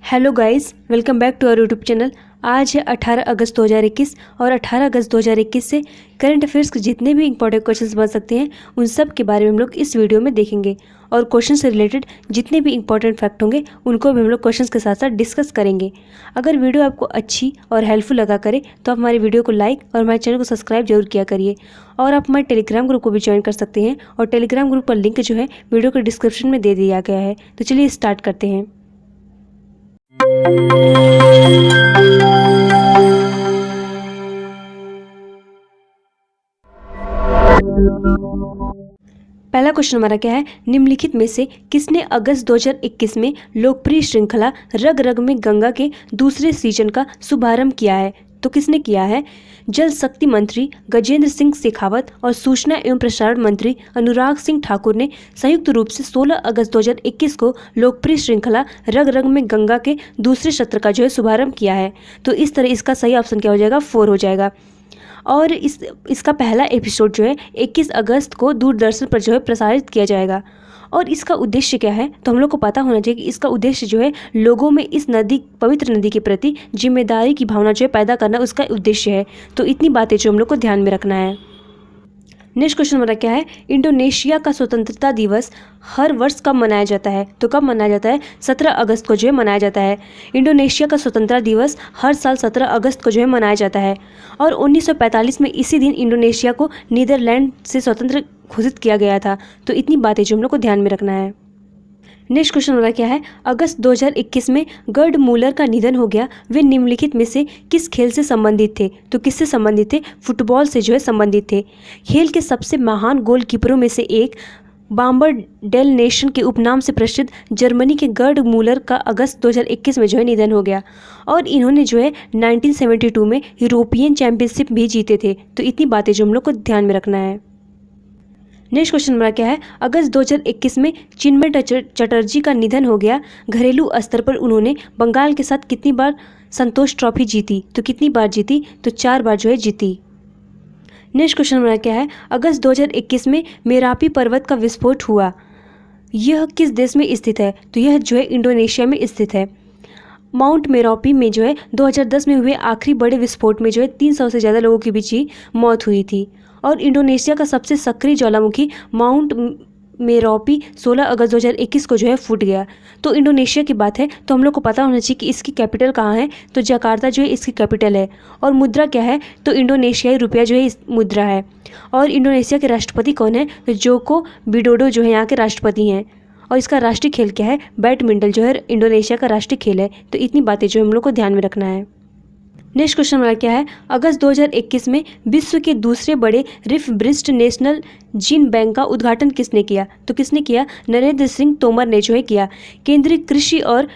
Hello guys, welcome back to our YouTube channel. आज है 18 अगस्त 2021 और 18 अगस्त 2021 से करंट अफेयर्स के जितने भी इंपॉर्टेंट क्वेश्चंस बन सकते हैं उन सब के बारे में हम लोग इस वीडियो में देखेंगे और क्वेश्चन से रिलेटेड जितने भी इंपॉर्टेंट फैक्ट होंगे उनको भी हम लोग क्वेश्चंस के साथ साथ डिस्कस करेंगे। अगर वीडियो आपको अच्छी और हेल्पफुल लगा करे तो आप हमारे वीडियो को लाइक और हमारे चैनल को सब्सक्राइब जरूर किया करिए। और आप हमारे टेलीग्राम ग्रुप को भी ज्वाइन कर सकते हैं और टेलीग्राम ग्रुप का लिंक जो है वीडियो के डिस्क्रिप्शन में दे दिया गया है। तो चलिए स्टार्ट करते हैं। पहला क्वेश्चन हमारा क्या है, निम्नलिखित में से किसने अगस्त 2021 में लोकप्रिय श्रृंखला रग रग में गंगा के दूसरे सीजन का शुभारंभ किया है? तो किसने किया है? जल शक्ति मंत्री गजेंद्र सिंह शेखावत और सूचना एवं प्रसारण मंत्री अनुराग सिंह ठाकुर ने संयुक्त रूप से 16 अगस्त 2021 को लोकप्रिय श्रृंखला रग रग में गंगा के दूसरे सत्र का जो है शुभारंभ किया है। तो इस तरह इसका सही ऑप्शन क्या हो जाएगा? 4 हो जाएगा। और इसका पहला एपिसोड जो है 21 अगस्त को दूरदर्शन पर जो है प्रसारित किया जाएगा। और इसका उद्देश्य क्या है? तो हम लोग को पता होना चाहिए कि इसका उद्देश्य जो है लोगों में इस पवित्र नदी के प्रति जिम्मेदारी की भावना जो है पैदा करना उसका उद्देश्य है। तो इतनी बातें जो हम लोग को ध्यान में रखना है। नेक्स्ट क्वेश्चन हमारा क्या है, इंडोनेशिया का स्वतंत्रता दिवस हर वर्ष कब मनाया जाता है? तो कब मनाया जाता है? 17 अगस्त को जो है मनाया जाता है। इंडोनेशिया का स्वतंत्रता दिवस हर साल 17 अगस्त को जो है मनाया जाता है। और 1945 में इसी दिन इंडोनेशिया को नीदरलैंड से स्वतंत्र घोषित किया गया था। तो इतनी बातें जो हम लोग को ध्यान में रखना है। नेक्स्ट क्वेश्चन हमारा क्या है, अगस्त 2021 में गर्ड मूलर का निधन हो गया। वे निम्नलिखित में से किस खेल से संबंधित थे? तो किससे संबंधित थे? फुटबॉल से जो है संबंधित थे। खेल के सबसे महान गोलकीपरों में से एक बाम्बर डेल नेशन के उपनाम से प्रसिद्ध जर्मनी के गर्ड मूलर का अगस्त 2021 में जो है निधन हो गया। और इन्होंने जो है 1972 में यूरोपियन चैंपियनशिप भी जीते थे। तो इतनी बातें जो हम लोग को ध्यान में रखना है। नेक्स्ट क्वेश्चन हमारा क्या है, अगस्त 2021 में चिन्मय चटर्जी का निधन हो गया। घरेलू स्तर पर उन्होंने बंगाल के साथ कितनी बार संतोष ट्रॉफी जीती? तो कितनी बार जीती? तो 4 बार जो है जीती। नेक्स्ट क्वेश्चन हमारा क्या है, अगस्त 2021 में मेरापी पर्वत का विस्फोट हुआ। यह किस देश में स्थित है? तो यह जो है इंडोनेशिया में स्थित है। माउंट मेरापी में जो है 2010 में हुए आखिरी बड़े विस्फोट में जो है 300 से ज़्यादा लोगों की बीच ही मौत हुई थी। और इंडोनेशिया का सबसे सक्रिय ज्वालामुखी माउंट मेरापी 16 अगस्त 2021 को जो है फूट गया। तो इंडोनेशिया की बात है तो हम लोग को पता होना चाहिए कि इसकी कैपिटल कहाँ है। तो जकार्ता जो है इसकी कैपिटल है। और मुद्रा क्या है? तो इंडोनेशियाई रुपया जो है इस मुद्रा है। और इंडोनेशिया के राष्ट्रपति कौन है? तो जोको विडोडो जो है यहाँ के राष्ट्रपति हैं। और इसका राष्ट्रीय खेल क्या है? बैडमिंटन जो है इंडोनेशिया का राष्ट्रीय खेल है। तो इतनी बातें जो हम लोग को ध्यान में रखना है। नेक्स्ट क्वेश्चन हमारा क्या है, अगस्त 2021 में विश्व के दूसरे बड़े रिफ ब्रिस्ट नेशनल जीन बैंक का उद्घाटन किसने किया? तो किसने किया? नरेंद्र सिंह तोमर ने जो है किया। केंद्रीय कृषि और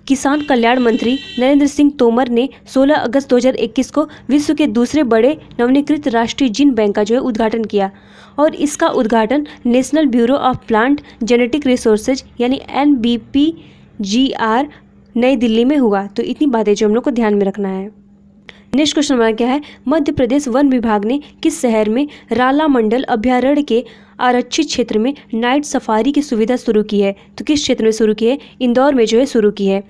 किसान कल्याण मंत्री नरेंद्र सिंह तोमर ने 16 अगस्त 2021 को विश्व के दूसरे बड़े नवीनीकृत राष्ट्रीय जीन बैंक का जो है उद्घाटन किया। और इसका उद्घाटन national bureau of plant genetic resources यानी NBPGR नई दिल्ली में हुआ। तो इतनी बातें जो हम लोग को ध्यान में रखना है। नेक्स्ट क्वेश्चन हमारा क्या है, मध्य प्रदेश वन विभाग ने किस शहर में राला मंडल अभ्यारण्य के आरक्षित क्षेत्र में नाइट सफारी की सुविधा शुरू की है? तो किस क्षेत्र में शुरू की है? इंदौर में जो है शुरू की है।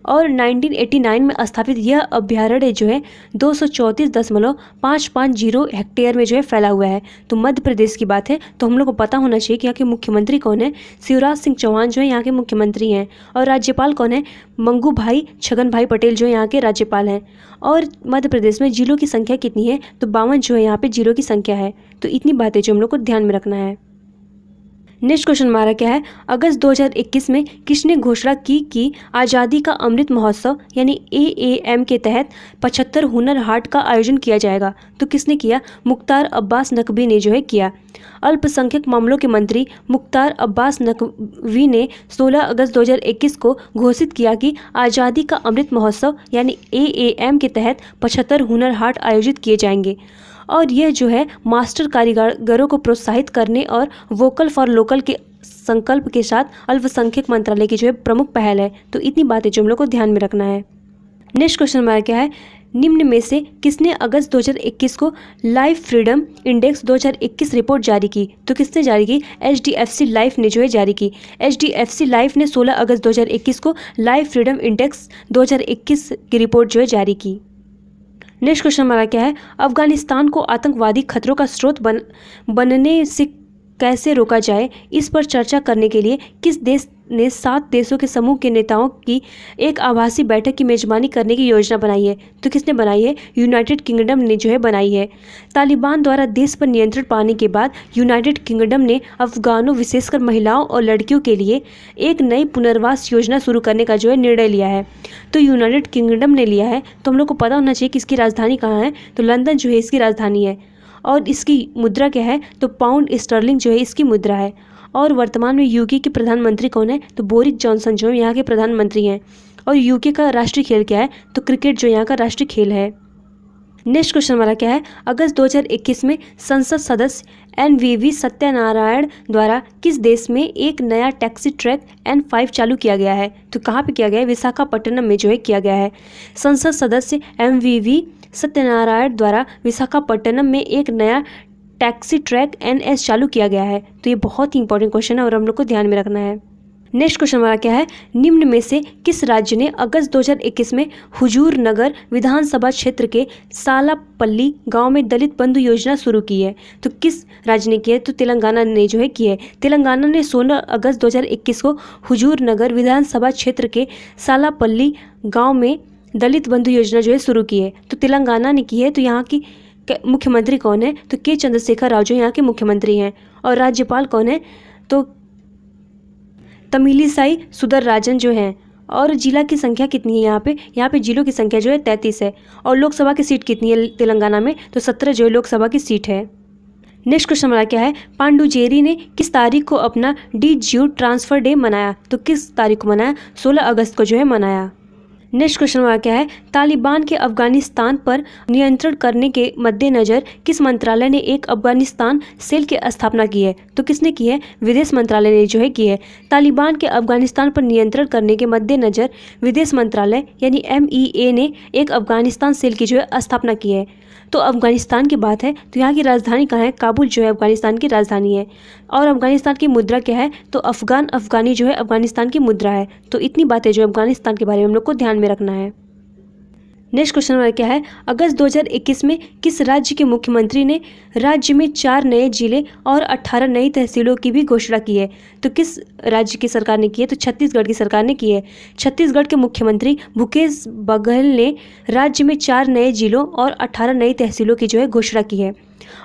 और 1989 में स्थापित यह अभ्यारण्य जो है 234.550 हेक्टेयर में जो है फैला हुआ है। तो मध्य प्रदेश की बात है तो हम लोग को पता होना चाहिए कि यहाँ के मुख्यमंत्री कौन है? शिवराज सिंह चौहान जो है यहाँ के मुख्यमंत्री हैं। और राज्यपाल कौन है? मंगू भाई छगन भाई पटेल जो यहाँ के राज्यपाल हैं। और मध्य प्रदेश में जिलों की संख्या कितनी है? तो 52 जो है यहाँ पे जिलों की संख्या है। तो इतनी बातें जो हम लोग को ध्यान में रखना है। नेक्स्ट क्वेश्चन हमारा क्या है, अगस्त 2021 में किसने घोषणा की कि आज़ादी का अमृत महोत्सव यानी AAM के तहत 75 हुनर हाट का आयोजन किया जाएगा? तो किसने किया? मुख्तार अब्बास नकवी ने जो है किया। अल्पसंख्यक मामलों के मंत्री मुख्तार अब्बास नकवी ने 16 अगस्त 2021 को घोषित किया कि आज़ादी का अमृत महोत्सव यानी AAM के तहत 75 हुनर हाट आयोजित किए जाएंगे। और यह जो है मास्टर कारीगरों को प्रोत्साहित करने और वोकल फॉर लोकल के संकल्प के साथ अल्पसंख्यक मंत्रालय की जो है प्रमुख पहल है। तो इतनी बातें जो हम लोग को ध्यान में रखना है। नेक्स्ट क्वेश्चन हमारा क्या है, निम्न में से किसने अगस्त 2021 को लाइफ फ्रीडम इंडेक्स 2021 रिपोर्ट जारी की? तो किसने जारी की? HDFC लाइफ ने जो है जारी की। HDFC लाइफ ने 16 अगस्त 2021 को लाइफ फ्रीडम इंडेक्स 2021 की रिपोर्ट जो है जारी की। नेक्स्ट क्वेश्चन हमारा क्या है? अफगानिस्तान को आतंकवादी खतरों का स्रोत बनने से कैसे रोका जाए, इस पर चर्चा करने के लिए किस देश ने 7 देशों के समूह के नेताओं की एक आभासी बैठक की मेजबानी करने की योजना बनाई है? तो किसने बनाई है? यूनाइटेड किंगडम ने जो है बनाई है। तालिबान द्वारा देश पर नियंत्रण पाने के बाद यूनाइटेड किंगडम ने अफगानों विशेषकर महिलाओं और लड़कियों के लिए एक नई पुनर्वास योजना शुरू करने का जो है निर्णय लिया है। तो यूनाइटेड किंगडम ने लिया है, तो हम लोग को पता होना चाहिए कि इसकी राजधानी कहाँ है। तो लंदन जो है इसकी राजधानी है और इसकी मुद्रा क्या है? तो पाउंड स्टर्लिंग जो है इसकी मुद्रा है। और वर्तमान में यूके के प्रधानमंत्री कौन है? तो बोरिस जॉनसन जो है यहाँ के प्रधानमंत्री हैं। और यूके का राष्ट्रीय खेल क्या है? तो क्रिकेट जो यहाँ का राष्ट्रीय खेल है। नेक्स्ट क्वेश्चन हमारा क्या है? अगस्त 2021 में संसद सदस्य NVV सत्यनारायण द्वारा किस देश में एक नया टैक्सी ट्रैक N5 चालू किया गया है? तो कहाँ पे किया गया है? विशाखापट्टनम में जो है किया गया है। संसद सदस्य MVV सत्यनारायण द्वारा विशाखापट्टनम में एक नया टैक्सी ट्रैक NS चालू किया गया है। तो ये बहुत ही इंपॉर्टेंट क्वेश्चन है और हम लोग को ध्यान में रखना है। नेक्स्ट क्वेश्चन हमारा क्या है? निम्न में से किस राज्य ने अगस्त 2021 में हुजूर नगर विधानसभा क्षेत्र के सालापल्ली गांव में दलित बंधु योजना शुरू की है? तो किस राज्य ने की है? तो तेलंगाना ने जो है की है। तेलंगाना ने 16 अगस्त 2021 को हुजूर नगर विधानसभा क्षेत्र के सालापल्ली गाँव में दलित बंधु योजना जो है शुरू की है। तो तेलंगाना ने की है। तो यहाँ की मुख्यमंत्री कौन है? तो के चंद्रशेखर राव जो यहाँ के मुख्यमंत्री हैं। और राज्यपाल कौन है? तो तमिलिसाई सुंदरराजन जो हैं। और जिला की संख्या कितनी है यहाँ पे? यहाँ पे जिलों की संख्या जो है 33 है। और लोकसभा की सीट कितनी है तेलंगाना में? तो 17 जो है लोकसभा की सीट है। नेक्स्ट क्वेश्चन हमारा क्या है? पांडुचेरी ने किस तारीख को अपना DGU ट्रांसफर डे मनाया? तो किस तारीख को मनाया? 16 अगस्त को जो है मनाया। नेक्स्ट क्वेश्चन हमारा क्या है? तालिबान के अफगानिस्तान पर नियंत्रण करने के मद्देनजर किस मंत्रालय ने एक अफगानिस्तान सेल की स्थापना की है? तो किसने की है? विदेश मंत्रालय ने जो है की है। तालिबान के अफगानिस्तान पर नियंत्रण करने के मद्देनजर विदेश मंत्रालय यानी MEA ने एक अफगानिस्तान सेल की जो है स्थापना की है। तो अफगानिस्तान की बात है तो यहाँ की राजधानी कहाँ है? काबुल जो है अफगानिस्तान की राजधानी है। और अफगानिस्तान की मुद्रा क्या है? तो अफगानी जो है अफगानिस्तान की मुद्रा है। तो इतनी बातें जो अफगानिस्तान के बारे में हम लोग को ध्यान में रखना है। नेक्स्ट क्वेश्चन हमारा क्या है? अगस्त 2021 में किस राज्य के मुख्यमंत्री ने राज्य में 4 नए जिले और 18 नई तहसीलों की भी घोषणा की है? तो किस राज्य की सरकार ने की है? तो छत्तीसगढ़ की सरकार ने की है। छत्तीसगढ़ के मुख्यमंत्री भूपेश बघेल ने राज्य में 4 नए जिलों और 18 नई तहसीलों की जो है घोषणा की है।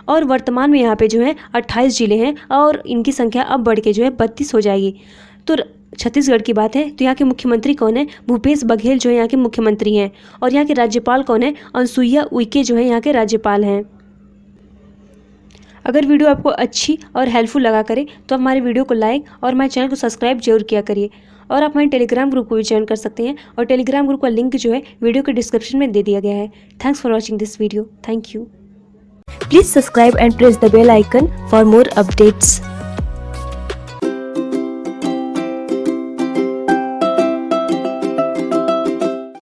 और वर्तमान में यहाँ पे जो है 28 जिले हैं और इनकी संख्या अब बढ़ के जो है 32 हो जाएगी। तो छत्तीसगढ़ की बात है तो यहाँ के मुख्यमंत्री कौन है? भूपेश बघेल जो है यहाँ के मुख्यमंत्री हैं। और यहाँ के राज्यपाल कौन है? अनुसुईया उइके जो है यहाँ के राज्यपाल हैं। अगर वीडियो आपको अच्छी और हेल्पफुल लगा करे तो आप हमारे वीडियो को लाइक और हमारे चैनल को सब्सक्राइब जरूर किया करिए। और आप हमारे टेलीग्राम ग्रुप को भी ज्वाइन कर सकते हैं और टेलीग्राम ग्रुप का लिंक जो है वीडियो के डिस्क्रिप्शन में दे दिया गया है। Thanks for watching this video. Thank you. Please subscribe and press the bell icon for more updates.